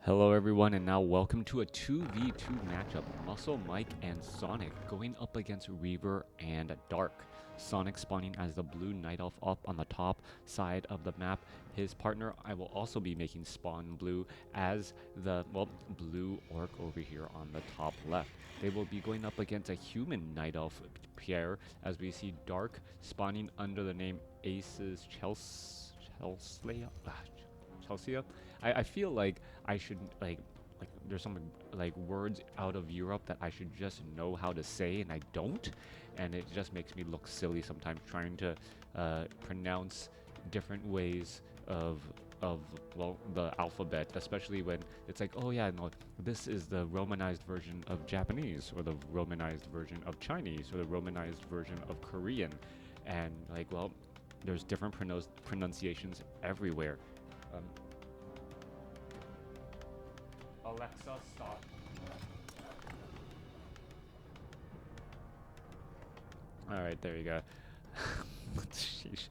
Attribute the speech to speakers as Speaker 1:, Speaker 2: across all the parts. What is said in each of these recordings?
Speaker 1: Hello everyone, and now welcome to a 2v2 matchup. MuscleMike and Sonik going up against ReaVeR and D4rK. Sonik spawning as the blue night elf up on the top side of the map. His partner, I will also be making spawn blue as the, blue orc over here on the top left. They will be going up against a human night elf pair as we see D4rK spawning under the name Aces Chelsea. I feel like I should like there's some like words out of Europe that I should just know how to say and I don't, and it just makes me look silly sometimes trying to pronounce different ways of the alphabet, especially when it's like, oh yeah, no, this is the romanized version of Japanese, or the romanized version of Chinese, or the romanized version of Korean, and like, well, there's different pronunciations everywhere. Alexa, stop. Alright, there you go. Sheesh.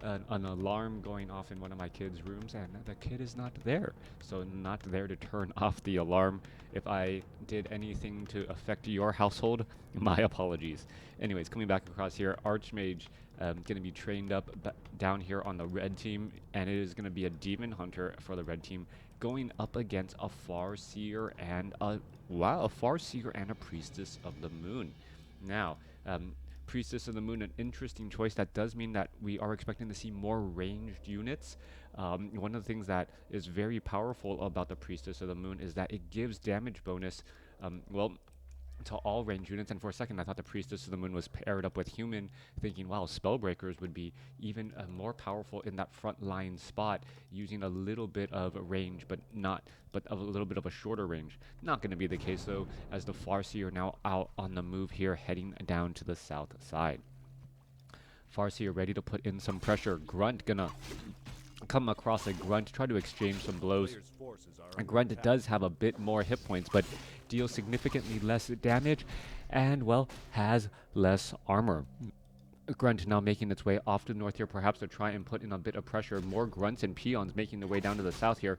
Speaker 1: An alarm going off in one of my kids' rooms, and the kid is not there. So not there to turn off the alarm. If I did anything to affect your household, my apologies. Anyways, coming back across here, Archmage going to be trained up down here on the red team, and it is going to be a Demon Hunter for the red team going up against a Farseer and a Farseer and a Priestess of the Moon. Now, Priestess of the Moon, an interesting choice. That does mean that we are expecting to see more ranged units. One of the things that is very powerful about the Priestess of the Moon is that it gives damage bonus, to all ranged units. And for a second, I thought the Priestess of the Moon was paired up with human, thinking, wow, Spellbreakers would be even more powerful in that front line spot, using a little bit of range, but a little bit of a shorter range. Not going to be the case, though, as the Farseer are now out on the move here, heading down to the south side. Farseer ready to put in some pressure. Grunt gonna come across a Grunt, try to exchange some blows. A Grunt does have a bit more hit points, but deals significantly less damage and, well, has less armor. Grunt now making its way off to the north here, perhaps to try and put in a bit of pressure. More Grunts and Peons making their way down to the south here.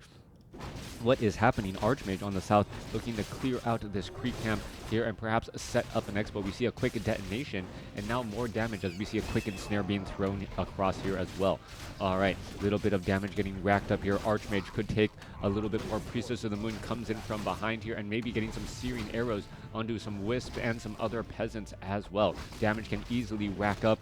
Speaker 1: What is happening? Archmage on the south looking to clear out this creep camp here and perhaps set up an expo. We see a quick detonation and now more damage as we see a quick snare being thrown across here as well. Alright, little bit of damage getting racked up here. Archmage could take a little bit more. Priestess of the Moon comes in from behind here and maybe getting some searing arrows onto some wisps and some other peasants as well. Damage can easily rack up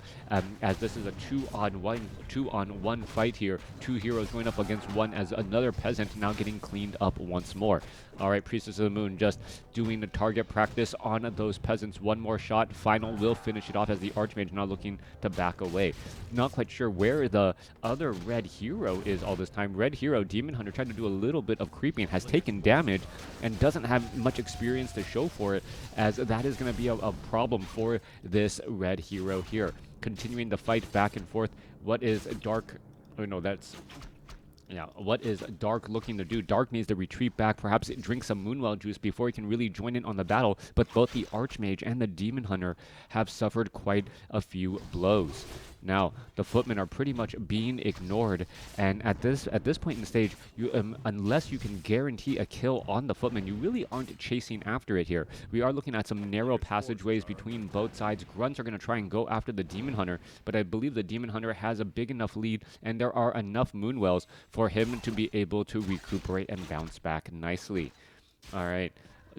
Speaker 1: as this is a two-on-one fight here. Two heroes going up against one as another peasant now getting cleaned up once more. Alright, Priestess of the Moon just doing the target practice on those peasants. One more shot. Final will finish it off as the Archmage now looking to back away. Not quite sure where the other red hero is all this time. Red hero, Demon Hunter, trying to do a little bit of creeping, has taken damage and doesn't have much experience to show for it, as that is going to be a problem for this red hero here. Continuing the fight back and forth. What is D4rK? Oh no, that's... Yeah, what is D4rK looking to do? D4rK needs to retreat back, perhaps drink some Moonwell juice before he can really join in on the battle, but both the Archmage and the Demon Hunter have suffered quite a few blows. Now, the footmen are pretty much being ignored, and at this point in the stage, unless you can guarantee a kill on the footman, you really aren't chasing after it here. We are looking at some narrow passageways between both sides. Grunts are going to try and go after the Demon Hunter, but I believe the Demon Hunter has a big enough lead, and there are enough Moonwells for him to be able to recuperate and bounce back nicely. All right.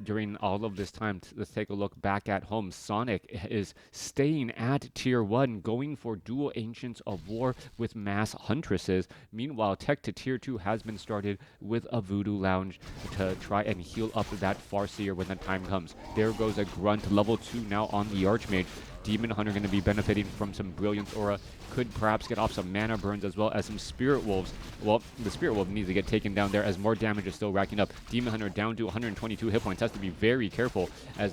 Speaker 1: During all of this time, let's take a look back at home. Sonik is staying at tier 1, going for dual Ancients of War with mass Huntresses. Meanwhile, tech to tier 2 has been started with a Voodoo Lounge to try and heal up that Farseer when the time comes. There goes a Grunt, level 2 now on the Archmage. Demon Hunter going to be benefiting from some Brilliance Aura. Could perhaps get off some mana burns as well as some Spirit Wolves. Well, the Spirit Wolf needs to get taken down there as more damage is still racking up. Demon Hunter down to 122 hit points. Has to be very careful as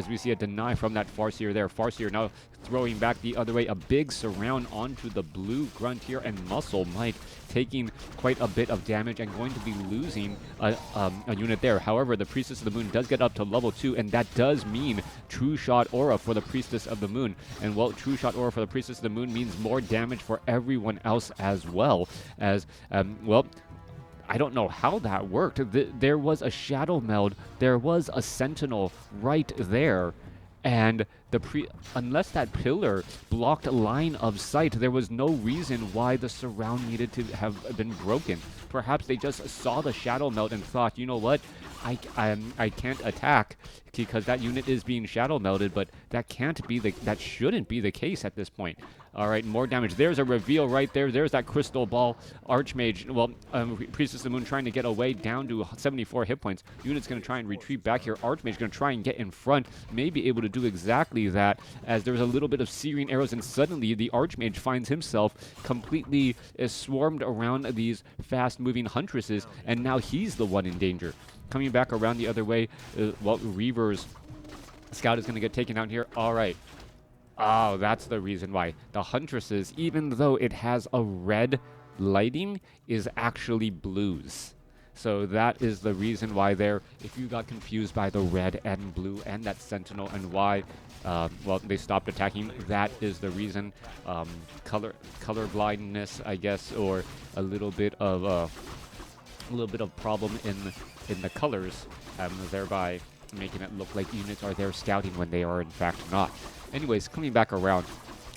Speaker 1: we see a deny from that Farseer there. Farseer now throwing back the other way. A big surround onto the blue Grunt here, and MuscleMike taking quite a bit of damage and going to be losing a unit there. However, the Priestess of the Moon does get up to level 2, and that does mean True Shot Aura for the Priestess of the Moon. And, well, True Shot Aura for the Priestess of the Moon means more damage for everyone else as well as, I don't know how that worked. There was a shadow meld. There was a sentinel right there. And unless that pillar blocked a line of sight, there was no reason why the surround needed to have been broken. Perhaps they just saw the shadow melt and thought, you know what, I can't attack because that unit is being shadow melted, but that shouldn't be the case at this point. All right, more damage. There's a reveal right there. There's that crystal ball. Archmage, well, Priestess of the Moon trying to get away down to 74 hit points. Unit's going to try and retreat back here. Archmage going to try and get in front. May be able to do exactly that, as there's a little bit of searing arrows, and suddenly the Archmage finds himself completely swarmed around these fast-moving huntresses, and now he's the one in danger. Coming back around the other way, well, ReaVeR's scout is going to get taken out here. All right. Oh, that's the reason why. The huntresses, even though it has a red lighting, is actually blues. So that is the reason why if you got confused by the red and blue and that sentinel and why, well, they stopped attacking, that is the reason. Color blindness, I guess, or a little bit of problem in the colors, thereby making it look like units are there scouting when they are in fact not. Anyways, coming back around,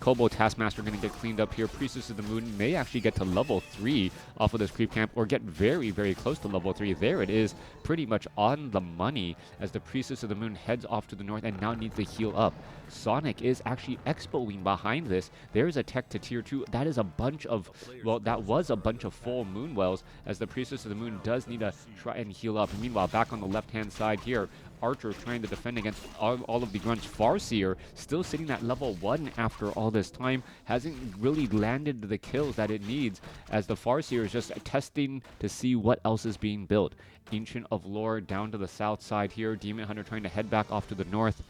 Speaker 1: Kobo Taskmaster going to get cleaned up here. Priestess of the Moon may actually get to level 3 off of this creep camp, or get very, very close to level 3. There it is, pretty much on the money, as the Priestess of the Moon heads off to the north and now needs to heal up. Sonik is actually expoing behind this. There's a tech to tier 2. That is a bunch of, well, that was a bunch of full moon wells, as the Priestess of the Moon does need to try and heal up. Meanwhile, back on the left-hand side here, Archer trying to defend against all of the grunts. Farseer still sitting at level 1 after all this time. Hasn't really landed the kills that it needs, as the Farseer is just testing to see what else is being built. Ancient of Lore down to the south side here. Demon Hunter trying to head back off to the north.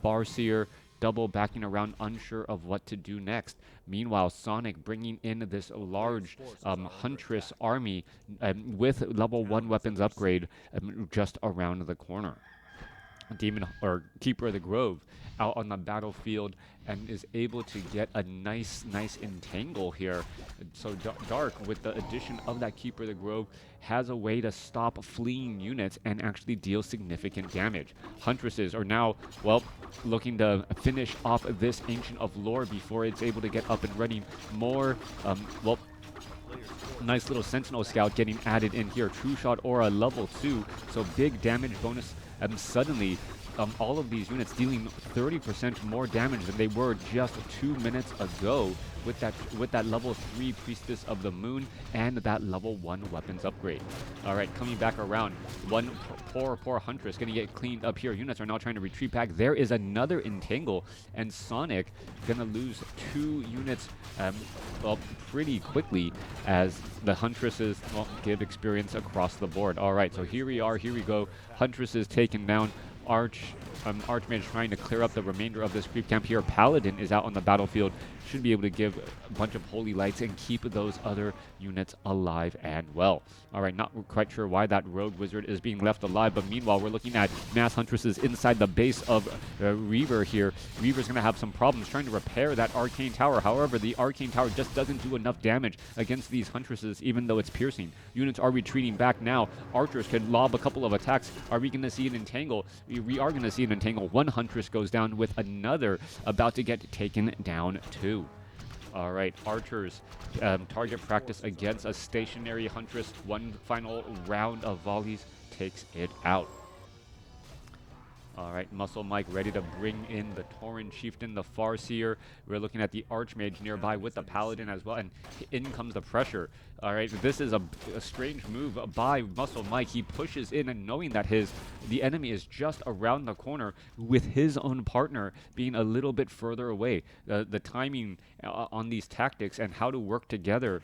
Speaker 1: Farseer double backing around, unsure of what to do next. Meanwhile, Sonik bringing in this large Huntress army with level 1 weapons upgrade just around the corner. Demon or Keeper of the Grove out on the battlefield and is able to get a nice entangle here. So Dark, with the addition of that Keeper of the Grove, has a way to stop fleeing units and actually deal significant damage. Huntresses are now, well, looking to finish off this Ancient of Lore before it's able to get up and running. More, well, nice little Sentinel Scout getting added in here. True Shot Aura level 2, so big damage bonus. Suddenly, all of these units dealing 30% more damage than they were just 2 minutes ago with that level 3 Priestess of the Moon and that level 1 weapons upgrade. All right, coming back around, one poor Huntress going to get cleaned up here. Units are now trying to retreat back. There is another entangle, and Sonik going to lose 2 units well, pretty quickly, as the Huntresses, well, give experience across the board. All right, so here we go. Huntresses taken down. Archmage trying to clear up the remainder of this creep camp here. Paladin is out on the battlefield. Should be able to give a bunch of holy lights and keep those other units alive and well. All right, not quite sure why that rogue wizard is being left alive, but meanwhile, we're looking at mass huntresses inside the base of ReaVeR here. ReaVeR's going to have some problems trying to repair that arcane tower. However, the arcane tower just doesn't do enough damage against these huntresses, even though it's piercing. Units are retreating back now. Archers can lob a couple of attacks. Are we going to see an entangle? We are going to see an entangle. One huntress goes down, with another about to get taken down too. All right, archers, target practice against a stationary huntress. One final round of volleys takes it out. All right, MuscleMike ready to bring in the Tauren Chieftain, the Farseer. We're looking at the Archmage nearby with the Paladin as well, and in comes the pressure. All right, this is a strange move by MuscleMike. He pushes in, and knowing that the enemy is just around the corner, with his own partner being a little bit further away. The timing on these tactics and how to work together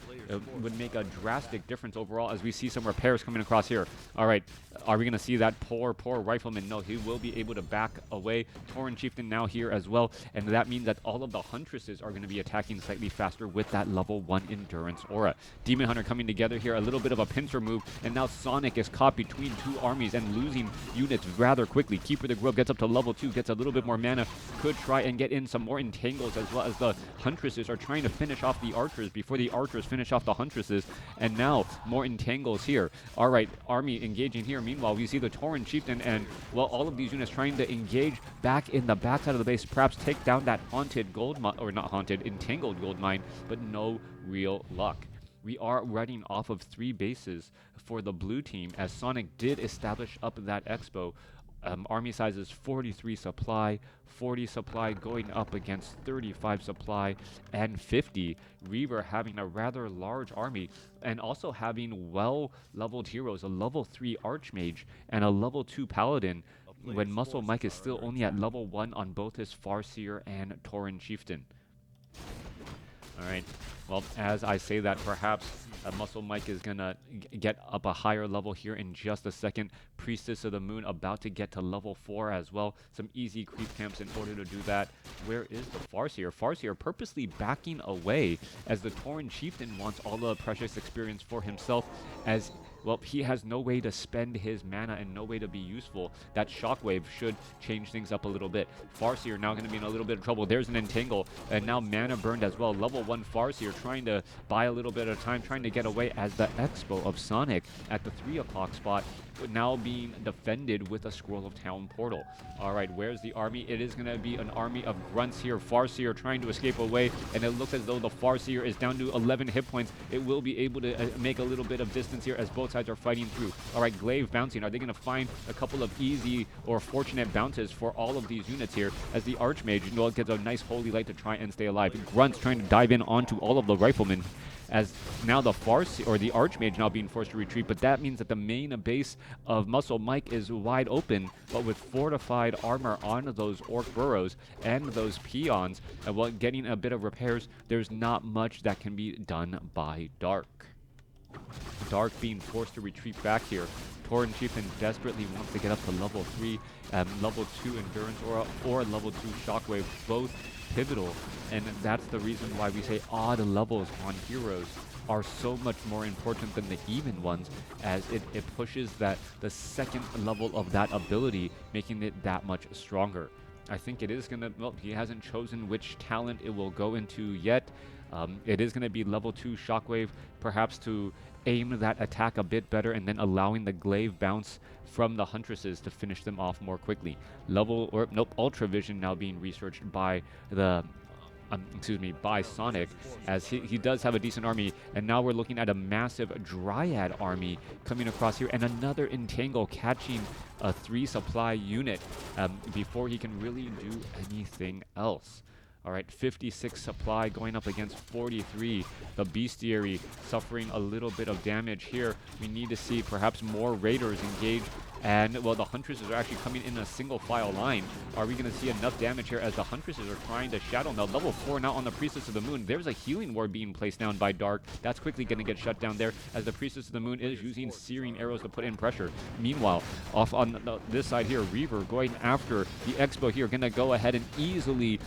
Speaker 1: would make a drastic difference overall, as we see some repairs coming across here. All right, are we going to see that poor rifleman? No, he will be able to back away. Tauren Chieftain now here as well, and that means that all of the Huntresses are going to be attacking slightly faster with that level 1 Endurance Aura. Demon Hunter coming together here, a little bit of a pincer move, and now Sonik is caught between two armies and losing units rather quickly. Keeper the Grove gets up to level 2, gets a little bit more mana, could try and get in some more entangles, as well as the Huntresses are trying to finish off the archers before the archers finish off the Huntresses, and now more entangles here. Alright, army engaging here. Meanwhile, we see the Tauren Chieftain and, well, all of these units trying to engage back in the backside of the base, perhaps take down that haunted gold mine, or not haunted, entangled gold mine, but no real luck. We are running off of 3 bases for the blue team, as Sonik did establish up that expo. Army size is 43 supply, 40 supply going up against 35 supply, and 50. ReaVeR having a rather large army, and also having well-leveled heroes, a level 3 Archmage, and a level 2 Paladin, when MuscleMike is still only at level 1 on both his Farseer and Tauren Chieftain. Alright, well, as I say that, perhaps MuscleMike is going to get up a higher level here in just a second. Priestess of the Moon about to get to level 4 as well. Some easy creep camps in order to do that. Where is the Farseer? Farseer purposely backing away, as the Tauren Chieftain wants all the precious experience for himself, as well, he has no way to spend his mana and no way to be useful. That Shockwave should change things up a little bit. Farseer now going to be in a little bit of trouble. There's an Entangle, and now mana burned as well. Level 1 Farseer trying to buy a little bit of time, trying to get away, as the Expo of Sonik at the 3 o'clock spot now being defended with a Scroll of Town portal. Alright, where's the army? It is going to be an army of grunts here. Farseer trying to escape away, and it looks as though the Farseer is down to 11 hit points. It will be able to make a little bit of distance here as both sides are fighting through. Alright, Glaive bouncing. Are they going to find a couple of easy or fortunate bounces for all of these units here, as the Archmage, well, gets a nice Holy Light to try and stay alive. Grunts trying to dive in onto all of the Riflemen, as now the Farseer, or the Archmage, now being forced to retreat, but that means that the main base of MuscleMike is wide open, but with fortified armor on those Orc burrows and those peons, and while getting a bit of repairs, there's not much that can be done by Dark. Dark being forced to retreat back here. Tauren Chieftain desperately wants to get up to level 3, level 2 Endurance Aura, or level 2 Shockwave, both pivotal, and that's the reason why we say odd levels on heroes are so much more important than the even ones, as it pushes that the second level of that ability, making it that much stronger. I think it is going to, well, he hasn't chosen which talent it will go into yet. It is going to be level 2 Shockwave, perhaps to aim that attack a bit better, and then allowing the Glaive bounce from the Huntresses to finish them off more quickly. Ultra Vision now being researched by the by Sonik, as he does have a decent army, and now we're looking at a massive Dryad army coming across here, and another Entangle catching a 3 supply unit before he can really do anything else. Alright, 56 supply going up against 43. The Bestiary suffering a little bit of damage here. We need to see perhaps more Raiders engage. And, well, the Huntresses are actually coming in a single file line. Are we going to see enough damage here, as the Huntresses are trying to Shadow Meld? Level 4 now on the Priestess of the Moon. There's a Healing Ward being placed down by Dark. That's quickly going to get shut down there, as the Priestess of the Moon is using Searing Arrows to put in pressure. Meanwhile, off on this side here, ReaVeR going after the Expo here, going to go ahead and easily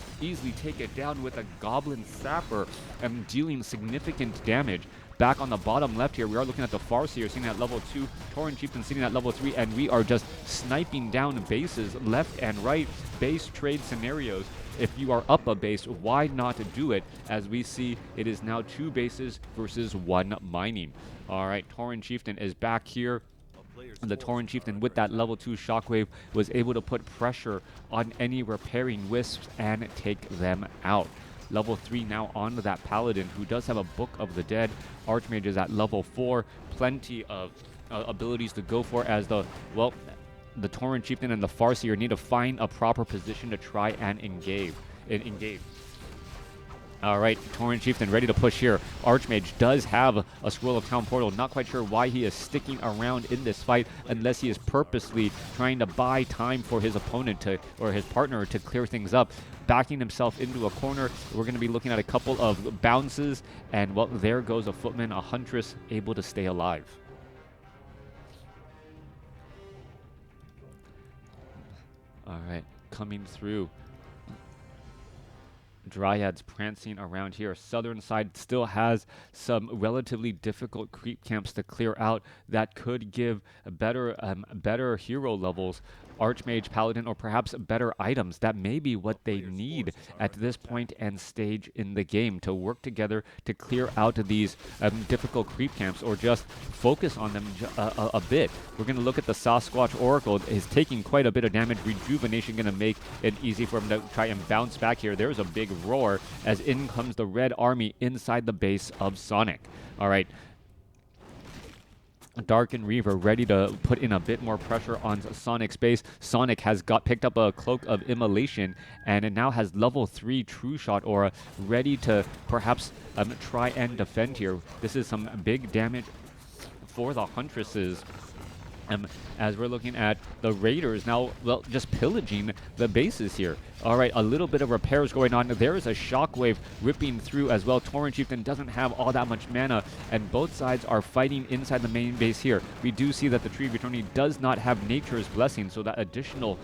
Speaker 1: take it down with a Goblin Sapper and dealing significant damage. Back on the bottom left here, we are looking at the Farseer sitting at level 2, Tauren Chieftain sitting at level 3, and we are just sniping down bases left and right. Base trade scenarios. If you are up a base, why not do it? As we see, it is now 2 bases versus 1 mining. Alright, Tauren Chieftain is back here. And the Tauren Chieftain, with that level 2 Shockwave, was able to put pressure on any repairing wisps and take them out. Level 3 now on to that Paladin, who does have a Book of the Dead. Archmage is at level 4. Plenty of abilities to go for, as the Tauren Chieftain and the Farseer need to find a proper position to try and engage. Alright, Tauren Chieftain ready to push here. Archmage does have a Scroll of Town portal. Not quite sure why he is sticking around in this fight, unless he is purposely trying to buy time for his opponent or his partner to clear things up. Backing himself into a corner. We're going to be looking at a couple of bounces, and, well, there goes a Footman, a Huntress, able to stay alive. All right, coming through. Dryads prancing around here. Southern side still has some relatively difficult creep camps to clear out that could give better hero levels, Archmage, Paladin, or perhaps better items. That may be what they need at this point and stage in the game to work together to clear out these difficult creep camps, or just focus on them a bit. We're going to look at the Sasquatch Oracle. Is taking quite a bit of damage. Rejuvenation going to make it easy for him to try and bounce back here. There's a big roar as in comes the red army inside the base of Sonik. All right. Dark and ReaVeR ready to put in a bit more pressure on Sonic's base. Sonik has picked up a Cloak of Immolation, and it now has level 3 True Shot Aura ready to perhaps try and defend here. This is some big damage for the Huntresses. As we're looking at the Raiders now, well, just pillaging the bases here. All right, a little bit of repairs going on. There is a shockwave ripping through as well. Torrent Chieftain doesn't have all that much mana, and both sides are fighting inside the main base here. We do see that the Tree of Eternity does not have Nature's Blessing, so that additional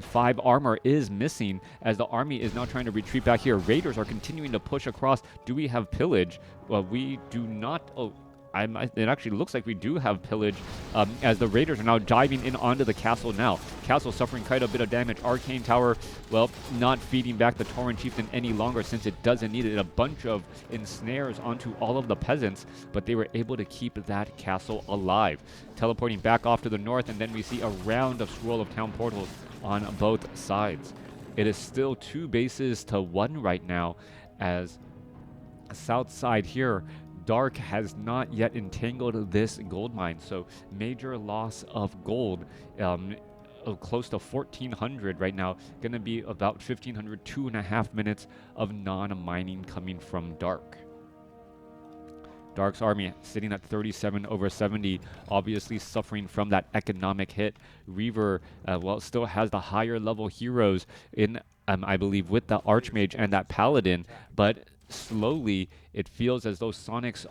Speaker 1: 5 armor is missing as the army is now trying to retreat back here. Raiders are continuing to push across. Do we have pillage? Well, we do not. Oh, it actually looks like we do have pillage as the Raiders are now diving in onto the castle now. Castle suffering quite a bit of damage. Arcane Tower, well, not feeding back the Torrent Chieftain any longer since it doesn't need it. A bunch of ensnares onto all of the peasants, but they were able to keep that castle alive. Teleporting back off to the north, and then we see a round of Scroll of Town portals on both sides. It is still 2 bases to 1 right now, as south side here, Dark has not yet entangled this gold mine, so major loss of gold, close to 1,400 right now. Going to be about 1,500, 2.5 minutes of non-mining coming from Dark. Dark's army sitting at 37 over 70, obviously suffering from that economic hit. ReaVeR, well, still has the higher level heroes in, I believe, with the Archmage and that Paladin, but slowly it feels as though Sonic's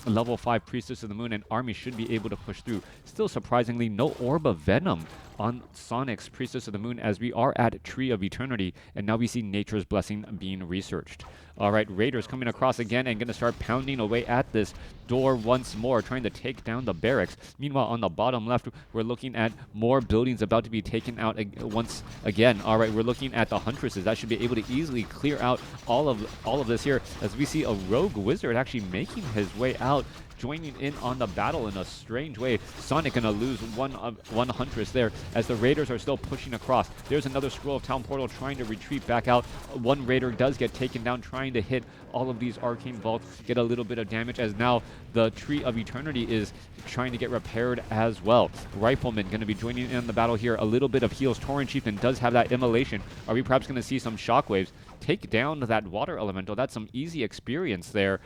Speaker 1: level 5 Priestess of the Moon and army should be able to push through. Still surprisingly, no Orb of Venom on Sonic's Priestess of the Moon, as we are at Tree of Eternity, and now we see Nature's Blessing being researched. All right, Raiders coming across again and going to start pounding away at this door once more, trying to take down the barracks. Meanwhile, on the bottom left, we're looking at more buildings about to be taken out once again. All right, we're looking at the Huntresses. That should be able to easily clear out all of this here, as we see a rogue wizard actually making his way out, joining in on the battle in a strange way. Sonik gonna lose one Huntress there, as the Raiders are still pushing across. There's another Scroll of Town portal trying to retreat back out. One Raider does get taken down, trying to hit all of these arcane vaults, get a little bit of damage, as now the Tree of Eternity is trying to get repaired as well. Rifleman going to be joining in on the battle here. A little bit of heals. Torrent Chieftain does have that Immolation. Are we perhaps going to see some shockwaves take down that water elemental? That's some easy experience there.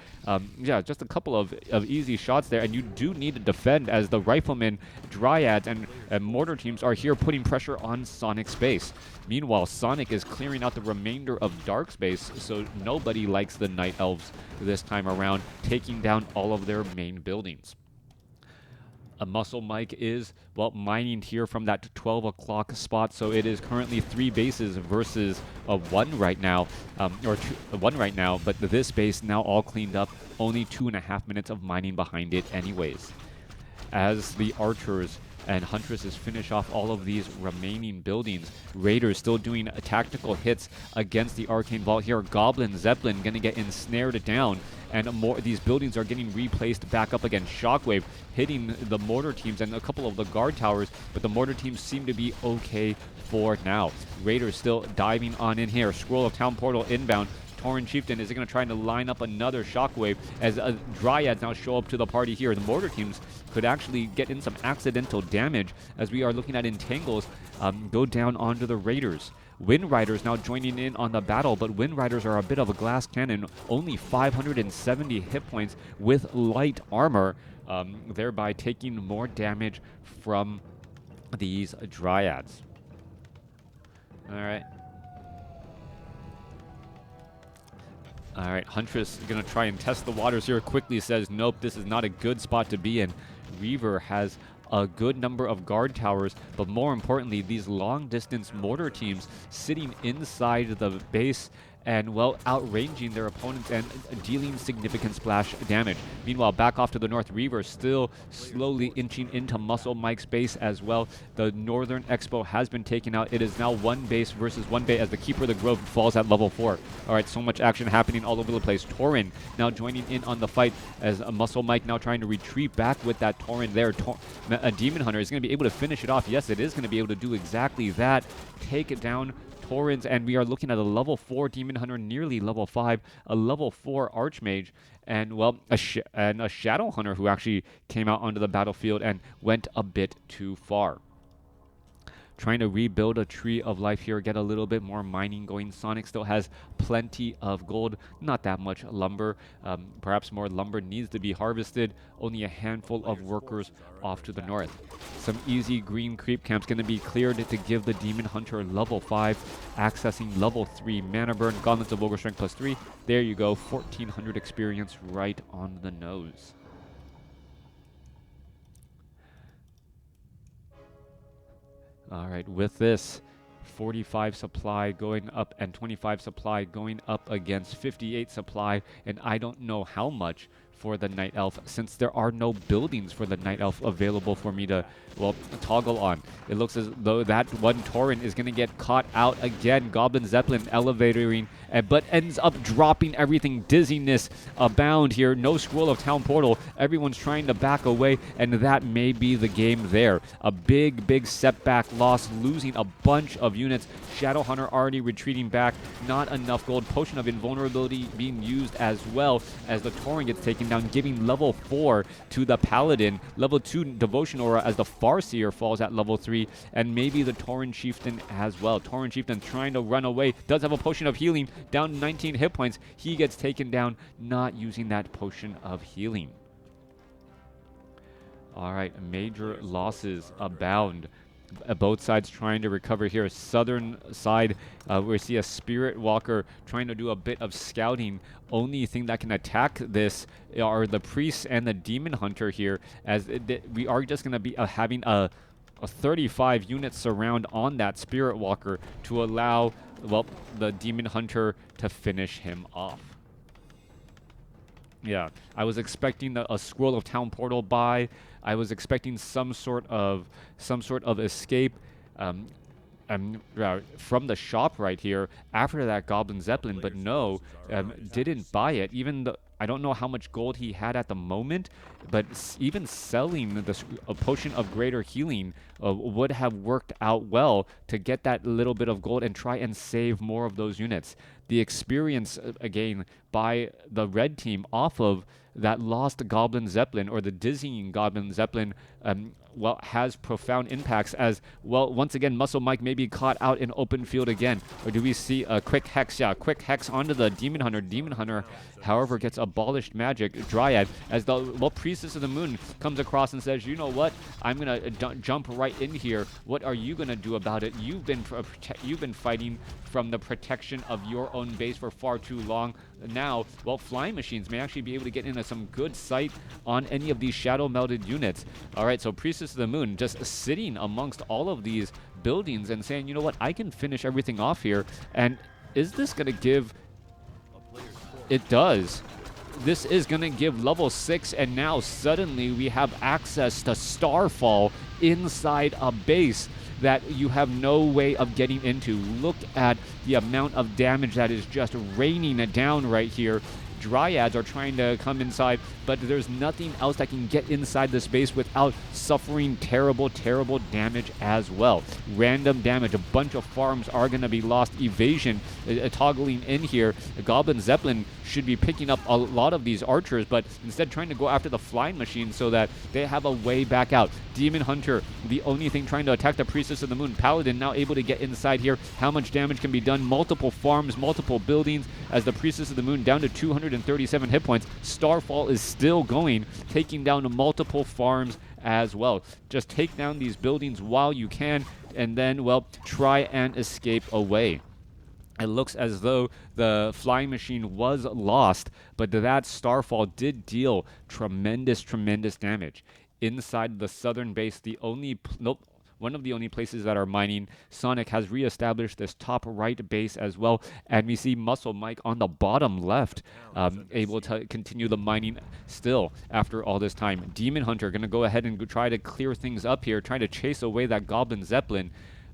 Speaker 1: Yeah, just a couple of easy shots there, and you do need to defend, as the Rifleman, Dryads, and Mortar teams are here putting pressure on Sonic's base. Meanwhile, Sonik is clearing out the remainder of Dark's base, so nobody likes the Night Elves this time around, taking down all of their main buildings. MuscleMike is, well, mining here from that 12 o'clock spot, so it is currently 3 bases versus 1 right now, one right now, but this base now all cleaned up, only 2.5 minutes of mining behind it anyways. As the archers and Huntresses finish off all of these remaining buildings, Raiders still doing tactical hits against the Arcane Vault here. Goblin Zeppelin going to get ensnared down, and these buildings are getting replaced back up again. Shockwave hitting the mortar teams and a couple of the guard towers, but the mortar teams seem to be okay for now. Raiders still diving on in here. Scroll of Town portal inbound. Torrent Chieftain is going to try to line up another shockwave, as Dryads now show up to the party here. The mortar teams could actually get in some accidental damage, as we are looking at entangles go down onto the Raiders. Wind Riders now joining in on the battle, but Wind Riders are a bit of a glass cannon, only 570 hit points with light armor, thereby taking more damage from these Dryads. All right. All right, Huntress going to try and test the waters here. Quickly says, nope, this is not a good spot to be in. ReaVeR has a good number of guard towers, but more importantly, these long-distance mortar teams sitting inside the base and, well, outranging their opponents and dealing significant splash damage. Meanwhile, back off to the north, ReaVeR still slowly inching into MuscleMike's base as well. The Northern Expo has been taken out. It is now one base versus one base as the Keeper of the Grove falls at level 4. All right, so much action happening all over the place. Tauren now joining in on the fight as MuscleMike now trying to retreat back with that Tauren there. A Demon Hunter is going to be able to finish it off. Yes, it is going to be able to do exactly that. Take it down. Taurens, and we are looking at a level 4 Demon Hunter, nearly level 5, a level 4 Archmage, and, well, a Shadow Hunter who actually came out onto the battlefield and went a bit too far. Trying to rebuild a tree of life here, get a little bit more mining going. Sonik still has plenty of gold, not that much lumber. Perhaps more lumber needs to be harvested. Only a handful of workers off to the north. Some easy green creep camps going to be cleared to give the Demon Hunter level 5, accessing level 3 mana burn, Gauntlets of Ogre Strength +3. There you go, 1400 experience right on the nose. All right, with this, 45 supply going up and 25 supply going up against 58 supply, and I don't know how much for the Night Elf, since there are no buildings for the Night Elf available for me to, well, toggle on. It looks as though that one Tauren is going to get caught out again. Goblin Zeppelin elevatoring, but ends up dropping everything. Dizziness abound here. No Scroll of Town Portal. Everyone's trying to back away, and that may be the game there. A big setback loss, losing a bunch of units. Shadow Hunter already retreating back. Not enough gold. Potion of Invulnerability being used as well as the Tauren gets taken down, giving level 4 to the Paladin. Level 2 Devotion Aura as the Farseer falls at level 3, and maybe the Tauren Chieftain as well. Tauren Chieftain trying to run away. Does have a Potion of Healing, down 19 hit points. He gets taken down, not using that Potion of Healing. All right, major losses abound. Both sides trying to recover here. Southern side, we see a Spirit Walker trying to do a bit of scouting. Only thing that can attack this are the Priests and the Demon Hunter here, as we are just going to be having a 35 unit surround on that Spirit Walker to allow, well, the Demon Hunter to finish him off. Yeah, I was expecting a Scroll of Town Portal buy. I was expecting some sort of escape from the shop right here after that Goblin Zeppelin, but no, didn't buy it. Even though I don't know how much gold he had at the moment, but even selling a Potion of Greater Healing would have worked out well to get that little bit of gold and try and save more of those units. The experience, again, by the red team off of that lost Goblin Zeppelin, or the dizzying Goblin Zeppelin, well, has profound impacts as, well, once again, MuscleMike may be caught out in open field again. Or do we see a quick hex? Yeah, quick hex onto the Demon Hunter. Demon Hunter, however, gets abolished magic. Dryad, as the, well, Priestess of the Moon comes across and says, you know what? I'm going to jump right in here. What are you going to do about it? You've been fighting from the protection of your own base for far too long. Now, well, flying machines may actually be able to get into some good sight on any of these shadow melded units. All right, so Priestess of the Moon just sitting amongst all of these buildings and saying, you know what, I can finish everything off here. And is this going to give... It does. This is going to give level 6, and now suddenly we have access to Starfall inside a base that you have no way of getting into. Look at the amount of damage that is just raining down right here. Dryads are trying to come inside, but there's nothing else that can get inside the space without suffering terrible damage as well. Random damage. A bunch of farms are going to be lost. Evasion toggling in here. The Goblin Zeppelin should be picking up a lot of these archers, but instead trying to go after the flying machine so that they have a way back out. Demon Hunter, the only thing trying to attack the Priestess of the Moon. Paladin now able to get inside here. How much damage can be done? Multiple farms, multiple buildings, as the Priestess of the Moon down to 237 hit points. Starfall is still going, taking down multiple farms as well. Just take down these buildings while you can, and then, well, try and escape away. It looks as though the flying machine was lost, but that Starfall did deal tremendous damage. inside the southern base. The only one of the only places that are mining. Sonik has reestablished this top right base as well, and we see MuscleMike on the bottom left, able to continue the mining still after all this time. Demon Hunter going to go ahead and try to clear things up here, trying to chase away that Goblin Zeppelin.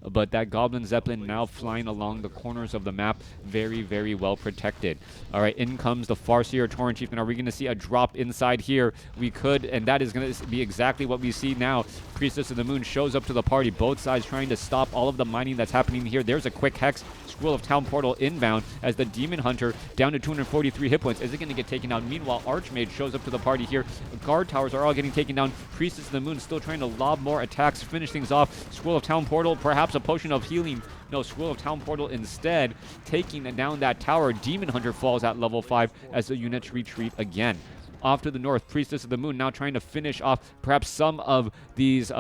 Speaker 1: But that Goblin Zeppelin now flying along the corners of the map, very, very well protected. All right, in comes the Farseer Torrent Chieftain. Are we going to see a drop inside here? We could, and that is going to be exactly what we see now. Priestess of the Moon shows up to the party, both sides trying to stop all of the mining that's happening here. There's a quick Hex. Scroll of Town Portal inbound as the Demon Hunter down to 243 hit points. Is it going to get taken down? Meanwhile, Archmage shows up to the party here. Guard towers are all getting taken down. Priestess of the Moon still trying to lob more attacks, finish things off. Scroll of Town Portal, perhaps a potion of healing. No, Scroll of Town Portal instead, taking down that tower. Demon Hunter falls at level 5 as the units retreat again. Off to the north, Priestess of the Moon now trying to finish off perhaps some of these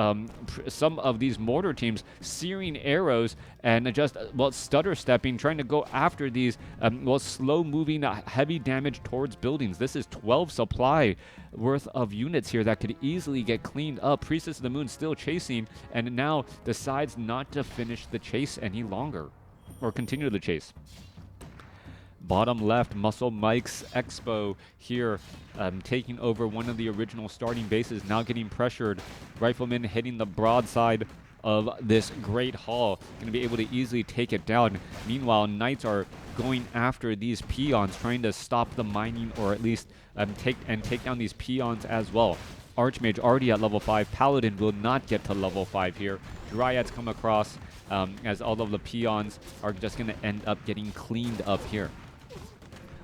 Speaker 1: mortar teams, searing arrows and just stutter stepping, trying to go after these slow moving heavy damage towards buildings. This is 12 supply worth of units here that could easily get cleaned up. Priestess of the Moon still chasing, and now decides not to finish the chase any longer or continue the chase. Bottom left, MuscleMike's Expo here, taking over one of the original starting bases, now getting pressured. Rifleman hitting the broadside of this great hall, going to be able to easily take it down. Meanwhile, Knights are going after these peons, trying to stop the mining, or at least take down these peons as well. Archmage already at level 5. Paladin will not get to level 5 here. Dryads come across as all of the peons are just going to end up getting cleaned up here.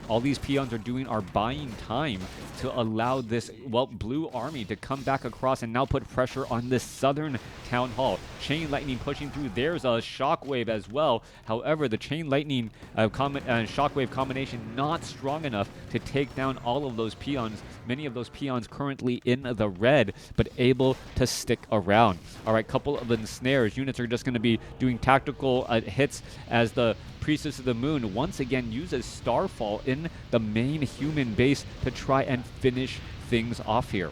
Speaker 1: All these peons are doing are buying time to allow this, blue army to come back across and now put pressure on this southern town hall. Chain Lightning pushing through. There's a Shockwave as well. However, the Chain Lightning Shockwave combination not strong enough to take down all of those peons. Many of those peons currently in the red, but able to stick around. All right, couple of ensnares. Units are just going to be doing tactical hits as the Priestess of the Moon once again uses Starfall in the main human base to try and finish things off here.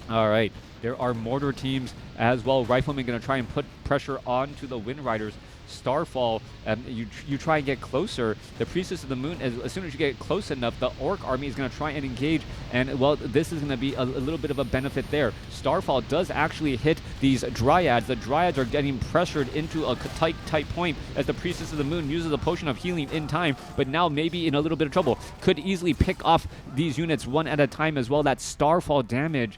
Speaker 1: All right, there are mortar teams as well. Riflemen going to try and put pressure onto the Wind Riders. Starfall, you try and get closer. The Priestess of the Moon, as soon as you get close enough, the Orc army is going to try and engage, and this is going to be a little bit of a benefit there. Starfall does actually hit these Dryads. The Dryads are getting pressured into a tight point as the Priestess of the Moon uses a potion of healing in time, but now maybe in a little bit of trouble. Could easily pick off these units one at a time as well. That Starfall damage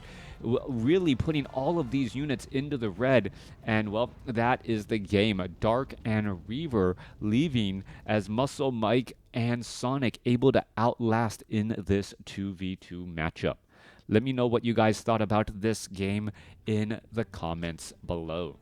Speaker 1: really putting all of these units into the red, and that is the game. D4rK and ReaVeR leaving as MuscleMike and Sonik able to outlast in this 2v2 matchup. Let me know what you guys thought about this game in the comments below.